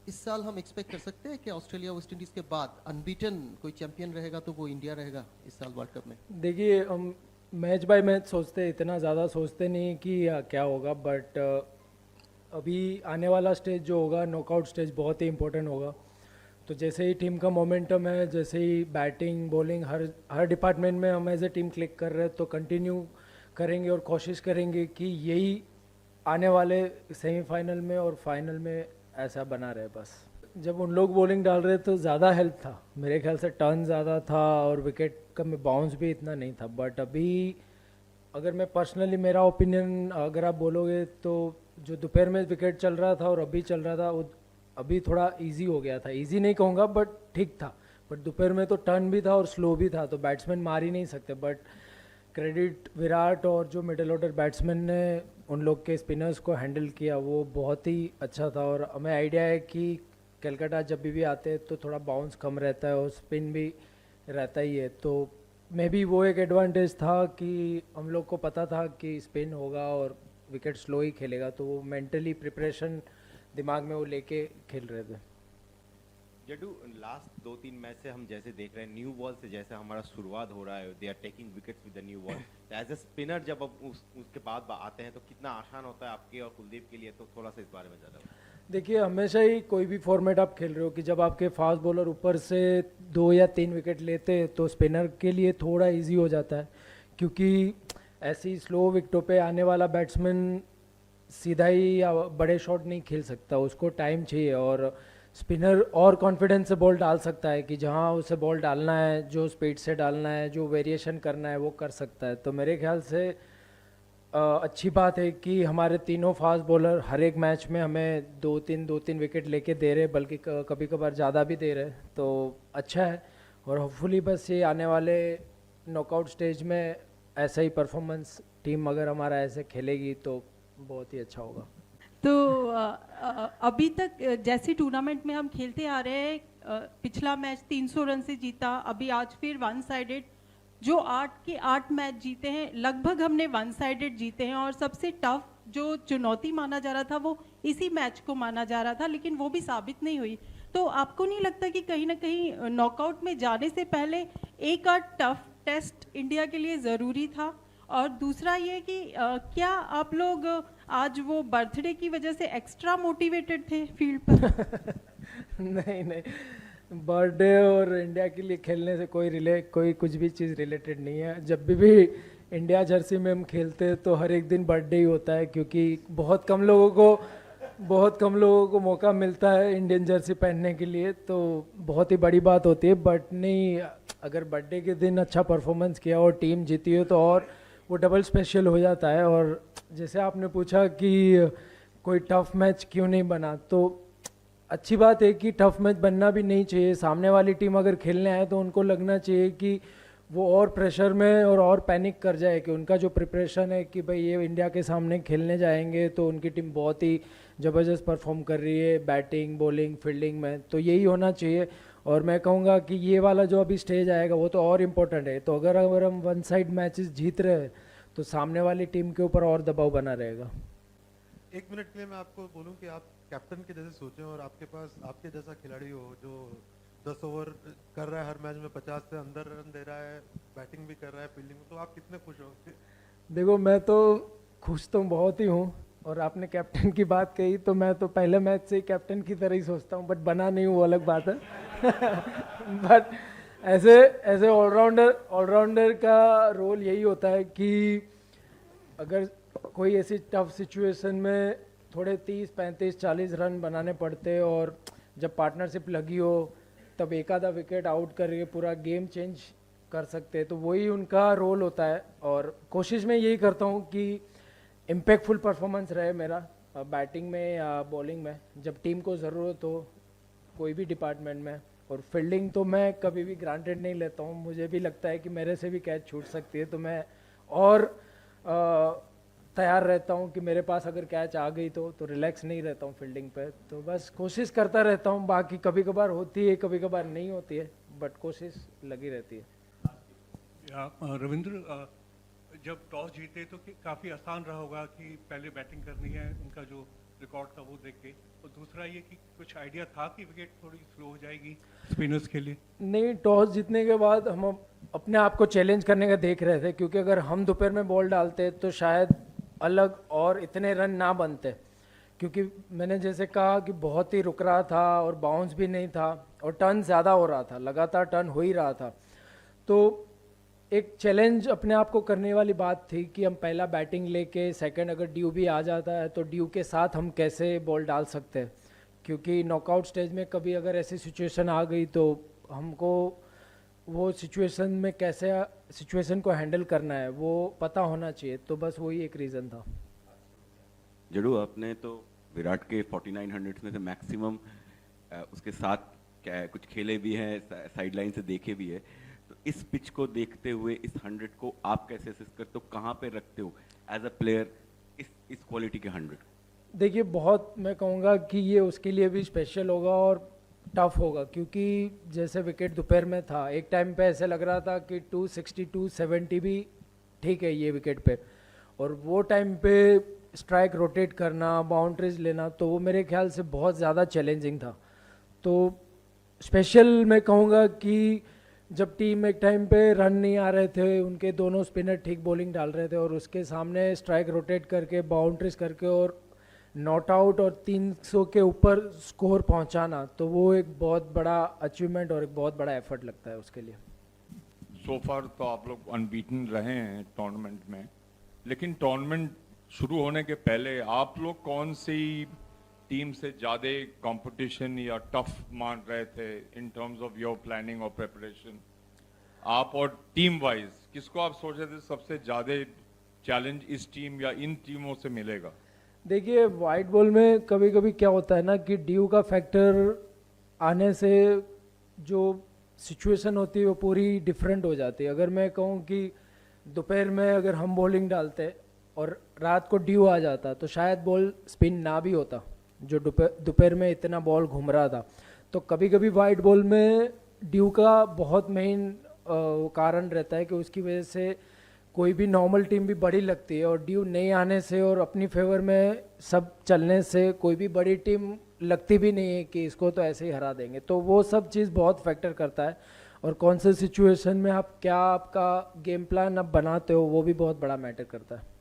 इस साल हम एक्सपेक्ट कर सकते हैं कि ऑस्ट्रेलिया वेस्ट इंडीज के बाद अनबीटन कोई चैंपियन रहेगा तो वो इंडिया रहेगा इस साल वर्ल्ड कप में? देखिए, हम मैच बाय मैच सोचते हैं, इतना ज़्यादा सोचते नहीं कि क्या होगा, बट अभी आने वाला स्टेज जो होगा, नॉकआउट स्टेज, बहुत ही इंपॉर्टेंट होगा। तो जैसे ही टीम का मोमेंटम है, जैसे ही बैटिंग बॉलिंग हर हर डिपार्टमेंट में हम एज ए टीम क्लिक कर रहे हैं, तो कंटिन्यू करेंगे और कोशिश करेंगे कि यही आने वाले सेमीफाइनल में और फाइनल में ऐसा बना रहे बस। जब उन लोग बॉलिंग डाल रहे तो ज़्यादा हेल्प था, मेरे ख्याल से टर्न ज़्यादा था और विकेट का में बाउंस भी इतना नहीं था। बट अभी अगर मैं पर्सनली, मेरा ओपिनियन अगर आप बोलोगे, तो जो दोपहर में विकेट चल रहा था और अभी चल रहा था, वो अभी थोड़ा इजी हो गया था। इजी नहीं कहूँगा बट ठीक था। बट दोपहर में तो टर्न भी था और स्लो भी था, तो बैट्समैन मार ही नहीं सकते। बट क्रेडिट विराट और जो मिडिल ऑर्डर बैट्समैन ने उन लोग के स्पिनर्स को हैंडल किया, वो बहुत ही अच्छा था। और हमें आइडिया है कि कलकत्ता जब भी आते हैं तो थोड़ा बाउंस कम रहता है और स्पिन भी रहता ही है, तो मे बी वो एक एडवांटेज था कि हम लोग को पता था कि स्पिन होगा और विकेट स्लो ही खेलेगा, तो वो मेंटली प्रिपरेशन दिमाग में वो लेके खेल रहे थे। जडू, लास्ट 2-3 मैच से हम जैसे देख रहे हैं, न्यू बॉल से जैसे हमारा शुरुआत हो रहा है, they are taking wickets with the new ball. As a spinner जब अब उसके बाद आते हैं तो कितना आसान होता है आपके और कुलदीप के लिए, तो थोड़ा सा इस बारे में ज़्यादा। देखिए, हमेशा ही कोई भी फॉर्मेट आप खेल रहे हो कि जब आपके फास्ट बॉलर ऊपर से 2 या 3 विकेट लेते हैं तो स्पिनर के लिए थोड़ा इजी हो जाता है, क्योंकि ऐसी स्लो विकेटों पे आने वाला बैट्समैन सीधा ही या बड़े शॉट नहीं खेल सकता, उसको टाइम चाहिए। और स्पिनर और कॉन्फिडेंस से बॉल डाल सकता है कि जहां उसे बॉल डालना है, जो स्पीड से डालना है, जो वेरिएशन करना है, वो कर सकता है। तो मेरे ख्याल से अच्छी बात है कि हमारे तीनों फास्ट बॉलर हर एक मैच में हमें 2-3 विकेट लेके दे रहे, बल्कि कभी कभार ज़्यादा भी दे रहे, तो अच्छा है। और होपफुली बस ये आने वाले नॉकआउट स्टेज में ऐसा ही परफॉर्मेंस टीम अगर हमारा ऐसे खेलेगी तो बहुत ही अच्छा होगा। तो अभी तक जैसे टूर्नामेंट में हम खेलते आ रहे हैं, पिछला मैच 300 रन से जीता, अभी आज फिर वन साइडेड, जो 8 के 8 मैच जीते हैं लगभग हमने वन साइडेड जीते हैं। और सबसे टफ जो चुनौती माना जा रहा था वो इसी मैच को माना जा रहा था, लेकिन वो भी साबित नहीं हुई। तो आपको नहीं लगता कि कहीं ना कहीं नॉकआउट में जाने से पहले एक आध टफ टेस्ट इंडिया के लिए ज़रूरी था? और दूसरा ये कि क्या आप लोग आज वो बर्थडे की वजह से एक्स्ट्रा मोटिवेटेड थे फील्ड पर? नहीं नहीं, बर्थडे और इंडिया के लिए खेलने से कोई कुछ भी चीज़ रिलेटेड नहीं है। जब भी इंडिया जर्सी में हम खेलते हैं तो हर एक दिन बर्थडे ही होता है, क्योंकि बहुत कम लोगों को मौका मिलता है इंडियन जर्सी पहनने के लिए, तो बहुत ही बड़ी बात होती है। बट नहीं, अगर बर्थडे के दिन अच्छा परफॉर्मेंस किया और टीम जीती हो तो और वो डबल स्पेशल हो जाता है। और जैसे आपने पूछा कि कोई टफ मैच क्यों नहीं बना, तो अच्छी बात है कि टफ मैच बनना भी नहीं चाहिए। सामने वाली टीम अगर खेलने आए तो उनको लगना चाहिए कि वो और प्रेशर में और पैनिक कर जाए कि उनका जो प्रिपरेशन है कि भाई ये इंडिया के सामने खेलने जाएंगे तो उनकी टीम बहुत ही ज़बरदस्त परफॉर्म कर रही है बैटिंग बॉलिंग फील्डिंग में, तो यही होना चाहिए। और मैं कहूँगा कि ये वाला जो अभी स्टेज आएगा वो तो और इम्पोर्टेंट है। तो अगर हम वन साइड मैचेस जीत रहे हैं तो सामने वाली टीम के ऊपर और दबाव बना रहेगा। 1 मिनट के लिए मैं आपको बोलूं कि आप कैप्टन के जैसे सोचें और आपके पास आपके जैसा खिलाड़ी हो जो 10 ओवर कर रहा है, हर मैच में 50 से अंदर रन दे रहा है, बैटिंग भी कर रहा है, फील्डिंग में, तो आप कितने खुश हो? देखो, मैं तो खुश तो बहुत ही हूँ। और आपने कैप्टन की बात कही तो मैं तो पहले मैच से ही कैप्टन की तरह ही सोचता हूँ, बट बना नहीं हूँ, वो अलग बात है। बट ऐसे ऐसे ऑलराउंडर का रोल यही होता है कि अगर कोई ऐसी टफ सिचुएशन में थोड़े 30-35-40 रन बनाने पड़ते और जब पार्टनरशिप लगी हो तब एक आधा विकेट आउट करके पूरा गेम चेंज कर सकते हैं, तो वही उनका रोल होता है। और कोशिश मैं यही करता हूँ कि इम्पैक्टफुल परफॉर्मेंस रहे मेरा बैटिंग में या बॉलिंग में, जब टीम को ज़रूरत हो कोई भी डिपार्टमेंट में। और फील्डिंग तो मैं कभी भी ग्रांटेड नहीं लेता हूँ, मुझे भी लगता है कि मेरे से भी कैच छूट सकती है, तो मैं और तैयार रहता हूँ कि मेरे पास अगर कैच आ गई तो रिलैक्स नहीं रहता हूँ फील्डिंग पे। तो बस कोशिश करता रहता हूँ, बाकी कभी कभार होती है कभी कभार नहीं होती है, बट कोशिश लगी रहती है। रविंद्र, जब टॉस जीते तो काफ़ी आसान रहा होगा कि पहले बैटिंग करनी है, उनका जो रिकॉर्ड का वो देख के, और दूसरा ये कि कुछ आइडिया था कि विकेट थोड़ी स्लो हो जाएगी स्पिनर्स के लिए? नहीं, टॉस जीतने के बाद हम अपने आप को चैलेंज करने का देख रहे थे, क्योंकि अगर हम दोपहर में बॉल डालते तो शायद अलग और इतने रन ना बनते, क्योंकि मैंने जैसे कहा कि बहुत ही रुक रहा था और बाउंस भी नहीं था और टर्न ज़्यादा हो रहा था, लगातार टर्न हो ही रहा था। तो एक चैलेंज अपने आप को करने वाली बात थी कि हम पहला बैटिंग लेके सेकंड अगर ड्यू भी आ जाता है तो ड्यू के साथ हम कैसे बॉल डाल सकते हैं, क्योंकि नॉकआउट स्टेज में कभी अगर ऐसी सिचुएशन आ गई तो हमको वो सिचुएशन में कैसे सिचुएशन को हैंडल करना है वो पता होना चाहिए। तो बस वही एक रीज़न था। जड़ू, आपने तो विराट के 4900 में से मैक्सिमम उसके साथ क्या कुछ खेले भी हैं, साइडलाइन से देखे भी है, तो इस पिच को देखते हुए इस 100 को आप कैसे असेस करते हो, कहाँ पे रखते हो एज अ प्लेयर इस क्वालिटी के 100? देखिए, बहुत मैं कहूँगा कि ये उसके लिए भी स्पेशल होगा और टफ होगा, क्योंकि जैसे विकेट दोपहर में था, एक टाइम पे ऐसे लग रहा था कि 260 270 भी ठीक है ये विकेट पे, और वो टाइम पे स्ट्राइक रोटेट करना, बाउंड्रीज लेना, तो वो मेरे ख्याल से बहुत ज़्यादा चैलेंजिंग था। तो स्पेशल मैं कहूँगा कि जब टीम एक टाइम पे रन नहीं आ रहे थे, उनके दोनों स्पिनर ठीक बॉलिंग डाल रहे थे और उसके सामने स्ट्राइक रोटेट करके बाउंड्रीज करके और नॉट आउट और 300 के ऊपर स्कोर पहुंचाना, तो वो एक बहुत बड़ा अचीवमेंट और एक बहुत बड़ा एफर्ट लगता है उसके लिए। सो फार तो आप लोग अनबीटन रहे हैं टूर्नामेंट में, लेकिन टूर्नामेंट शुरू होने के पहले आप लोग कौन सी टीम से ज़्यादा कंपटीशन या टफ मान रहे थे in terms of your planning और प्रिपरेशन? आप और टीम वाइज किसको आप सोच रहे थे सबसे ज़्यादा चैलेंज इस टीम या इन टीमों से मिलेगा? देखिए, वाइट बॉल में कभी कभी क्या होता है ना कि ड्यू का फैक्टर आने से जो सिचुएशन होती है वो पूरी डिफरेंट हो जाती है। अगर मैं कहूँ कि दोपहर में अगर हम बॉलिंग डालते और रात को ड्यू आ जाता तो शायद बॉल स्पिन ना भी होता, जो दोपहर में इतना बॉल घूम रहा था। तो कभी कभी वाइट बॉल में ड्यू का बहुत मेन कारण रहता है कि उसकी वजह से कोई भी नॉर्मल टीम भी बड़ी लगती है, और ड्यू नहीं आने से और अपनी फेवर में सब चलने से कोई भी बड़ी टीम लगती भी नहीं है कि इसको तो ऐसे ही हरा देंगे। तो वो सब चीज़ बहुत फैक्टर करता है, और कौन से सिचुएशन में आप क्या आपका गेम प्लान आप बनाते हो वो भी बहुत बड़ा मैटर करता है।